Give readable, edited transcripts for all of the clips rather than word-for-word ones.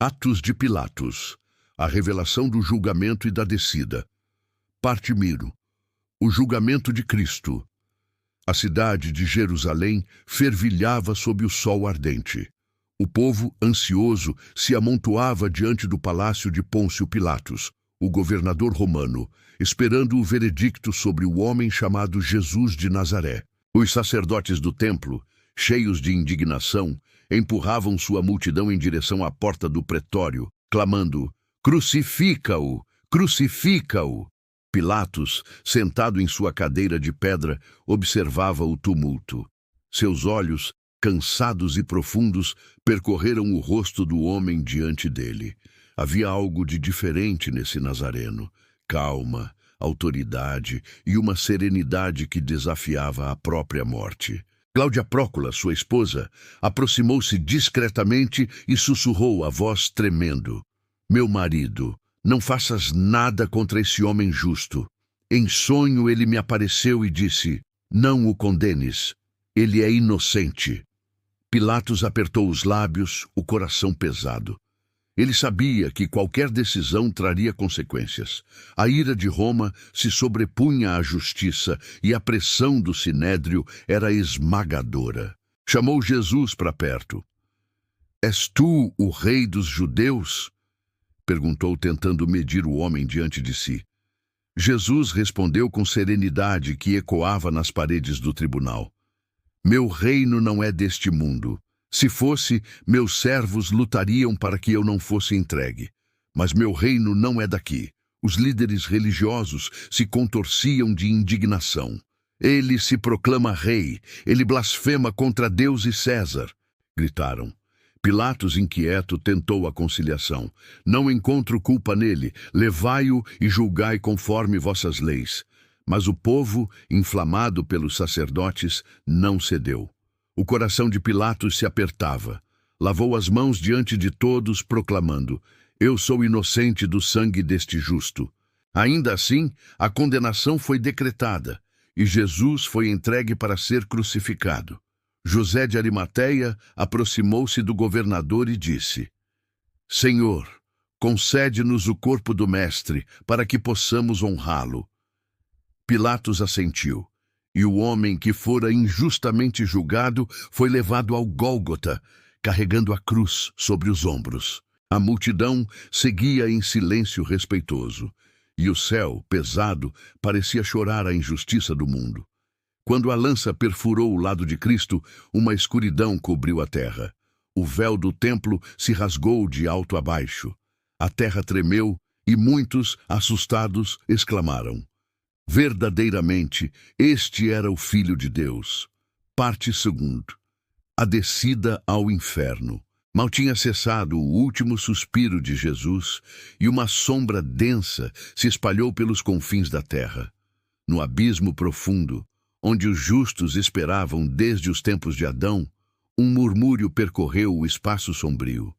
Atos de Pilatos. A revelação do julgamento e da descida. Parte Miro. O julgamento de Cristo. A cidade de Jerusalém fervilhava sob o sol ardente. O povo, ansioso, se amontoava diante do palácio de Pôncio Pilatos, o governador romano, esperando o veredicto sobre o homem chamado Jesus de Nazaré. Os sacerdotes do templo, cheios de indignação, empurravam sua multidão em direção à porta do pretório, clamando: "Crucifica-o! Crucifica-o!" Pilatos, sentado em sua cadeira de pedra, observava o tumulto. Seus olhos, cansados e profundos, percorreram o rosto do homem diante dele. Havia algo de diferente nesse nazareno: calma, autoridade e uma serenidade que desafiava a própria morte. Cláudia Prócula, sua esposa, aproximou-se discretamente e sussurrou a voz tremendo: "Meu marido, não faças nada contra esse homem justo. Em sonho ele me apareceu e disse: não o condenes. Ele é inocente." Pilatos apertou os lábios, o coração pesado. Ele sabia que qualquer decisão traria consequências. A ira de Roma se sobrepunha à justiça e a pressão do sinédrio era esmagadora. Chamou Jesus para perto. "És tu o rei dos judeus?" perguntou, tentando medir o homem diante de si. Jesus respondeu com serenidade que ecoava nas paredes do tribunal: "Meu reino não é deste mundo. Se fosse, meus servos lutariam para que eu não fosse entregue. Mas meu reino não é daqui." Os líderes religiosos se contorciam de indignação. "Ele se proclama rei, ele blasfema contra Deus e César", gritaram. Pilatos, inquieto, tentou a conciliação. "Não encontro culpa nele, levai-o e julgai conforme vossas leis." Mas o povo, inflamado pelos sacerdotes, não cedeu. O coração de Pilatos se apertava. Lavou as mãos diante de todos, proclamando: "Eu sou inocente do sangue deste justo." Ainda assim, a condenação foi decretada, e Jesus foi entregue para ser crucificado. José de Arimateia aproximou-se do governador e disse: "Senhor, concede-nos o corpo do mestre, para que possamos honrá-lo." Pilatos assentiu, e o homem que fora injustamente julgado foi levado ao Gólgota, carregando a cruz sobre os ombros. A multidão seguia em silêncio respeitoso, e o céu, pesado, parecia chorar a injustiça do mundo. Quando a lança perfurou o lado de Cristo, uma escuridão cobriu a terra. O véu do templo se rasgou de alto a baixo. A terra tremeu e muitos, assustados, exclamaram: "Verdadeiramente, este era o Filho de Deus." Parte 2. A descida ao inferno. Mal tinha cessado o último suspiro de Jesus e uma sombra densa se espalhou pelos confins da terra. No abismo profundo, onde os justos esperavam desde os tempos de Adão, um murmúrio percorreu o espaço sombrio.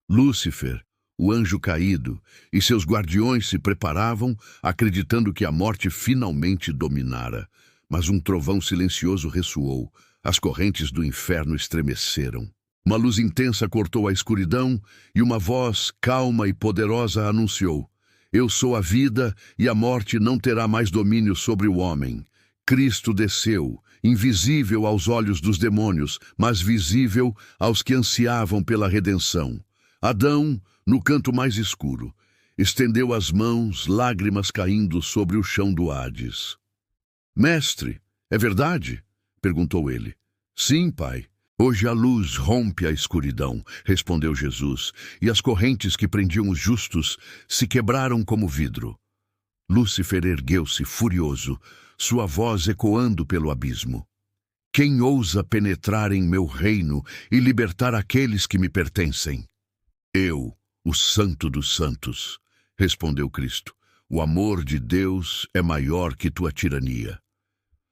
Lúcifer, o anjo caído, e seus guardiões se preparavam, acreditando que a morte finalmente dominara. Mas um trovão silencioso ressoou, as correntes do inferno estremeceram. Uma luz intensa cortou a escuridão e uma voz calma e poderosa anunciou: "Eu sou a vida e a morte não terá mais domínio sobre o homem." Cristo desceu, invisível aos olhos dos demônios, mas visível aos que ansiavam pela redenção. Adão, no canto mais escuro, estendeu as mãos, lágrimas caindo sobre o chão do Hades. "Mestre, é verdade?" perguntou ele. "Sim, Pai. Hoje a luz rompe a escuridão", respondeu Jesus, "e as correntes que prendiam os justos se quebraram como vidro." Lúcifer ergueu-se furioso, sua voz ecoando pelo abismo. "Quem ousa penetrar em meu reino e libertar aqueles que me pertencem?" "Eu, o Santo dos Santos", respondeu Cristo. "O amor de Deus é maior que tua tirania."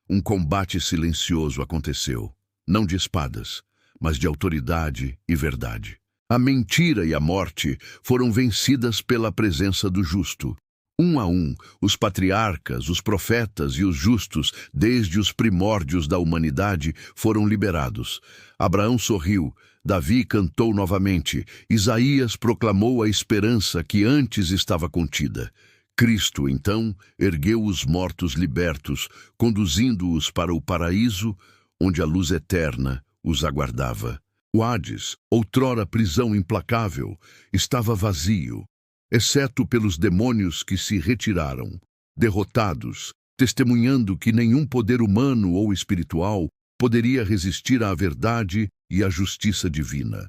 Um combate silencioso aconteceu, não de espadas, mas de autoridade e verdade. A mentira e a morte foram vencidas pela presença do justo. Um a um, os patriarcas, os profetas e os justos, desde os primórdios da humanidade, foram liberados. Abraão sorriu, Davi cantou novamente, Isaías proclamou a esperança que antes estava contida. Cristo, então, ergueu os mortos libertos, conduzindo-os para o paraíso, onde a luz eterna os aguardava. O Hades, outrora prisão implacável, estava vazio, exceto pelos demônios que se retiraram, derrotados, testemunhando que nenhum poder humano ou espiritual poderia resistir à verdade e à justiça divina.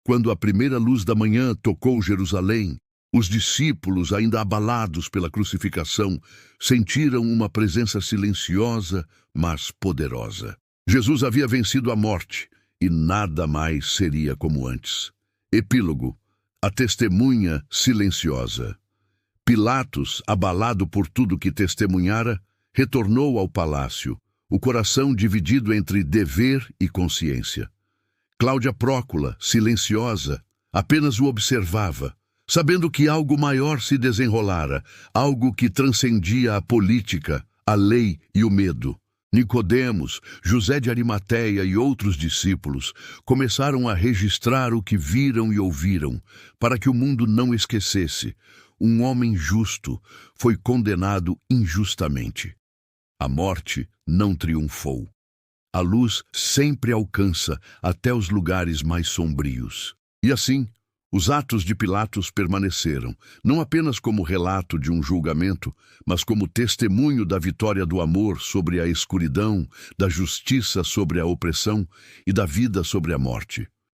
Quando a primeira luz da manhã tocou Jerusalém, os discípulos, ainda abalados pela crucificação, sentiram uma presença silenciosa, mas poderosa. Jesus havia vencido a morte e nada mais seria como antes. Epílogo: a testemunha silenciosa. Pilatos, abalado por tudo que testemunhara, retornou ao palácio, o coração dividido entre dever e consciência. Cláudia Prócula, silenciosa, apenas o observava, sabendo que algo maior se desenrolara, algo que transcendia a política, a lei e o medo. Nicodemos, José de Arimateia e outros discípulos começaram a registrar o que viram e ouviram, para que o mundo não esquecesse. Um homem justo foi condenado injustamente. A morte não triunfou. A luz sempre alcança até os lugares mais sombrios. E assim, os atos de Pilatos permaneceram, não apenas como relato de um julgamento, mas como testemunho da vitória do amor sobre a escuridão, da justiça sobre a opressão e da vida sobre a morte.